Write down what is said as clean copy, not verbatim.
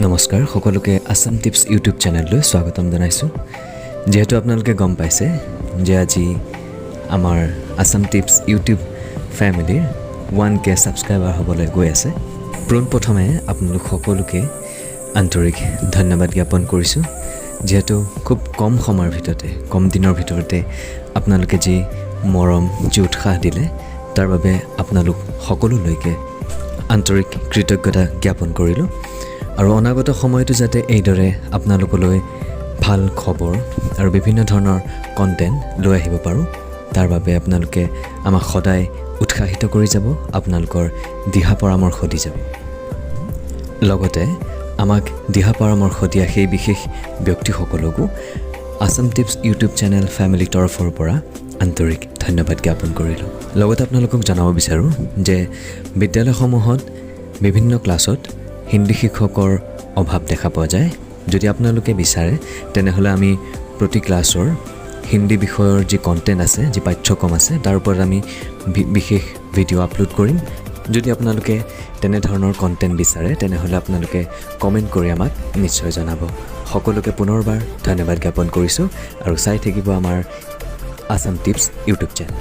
নমস্কাৰ সকলোকে Assam tips YouTube চেনেললৈ স্বাগতম জনাইছোঁ। যেহেতু আপোনালোকে গম পাইছে যে আজি আমাৰ আসাম টিপছ ইউটিউব ফেমিলিৰ 1K ছাবস্ক্ৰাইবাৰ হ'বলৈ গৈ আছে। পোনপ্ৰথমে আপোনালোক সকলোকে আন্তৰিক ধন্যবাদ জ্ঞাপন কৰিছোঁ। যেহেতু খুব কম সময়ৰ ভিতৰতে কম দিনৰ ভিতৰতে আপোনালোকে যি মৰম যি উৎসাহ দিলে তাৰ বাবে আপোনালোক সকলোলৈকে আন্তৰিক কৃতজ্ঞতা জ্ঞাপন কৰিলোঁ। আৰু অনাগত সময়তো যাতে এইদৰে আপোনালোকলৈ ভাল খবৰ আৰু বিভিন্ন ধৰণৰ কণ্টেণ্ট লৈ আহিব পাৰোঁ তাৰ বাবে আপোনালোকে আমাক সদায় উৎসাহিত কৰি যাব, আপোনালোকৰ দিহা পৰামৰ্শ দি যাব। লগতে আমাক দিহা পৰামৰ্শ দিয়া সেই বিশেষ ব্যক্তিসকলকো আসাম টিপছ ইউটিউব চেনেল ফেমিলিৰ তৰফৰ পৰা আন্তৰিক ধন্যবাদ জ্ঞাপন কৰিলোঁ। লগতে আপোনালোকক জনাব বিচাৰোঁ যে বিদ্যালয়সমূহত বিভিন্ন ক্লাছত হিন্দী শিক্ষকৰ অভাৱ দেখা পোৱা যায়। যদি আপোনালোকে বিচাৰে তেনেহ'লে আমি প্ৰতি ক্লাছৰ হিন্দী বিষয়ৰ যি কণ্টেণ্ট আছে, যি পাঠ্যক্ৰম আছে তাৰ ওপৰত আমি বিশেষ ভিডিঅ' আপলোড কৰিম। যদি আপোনালোকে তেনেধৰণৰ কণ্টেণ্ট বিচাৰে তেনেহ'লে আপোনালোকে কমেণ্ট কৰি আমাক নিশ্চয় জনাব। সকলোকে পুনৰবাৰ ধন্যবাদ জ্ঞাপন কৰিছোঁ আৰু চাই থাকিব আমাৰ আসাম টিপছ ইউটিউব চেনেল।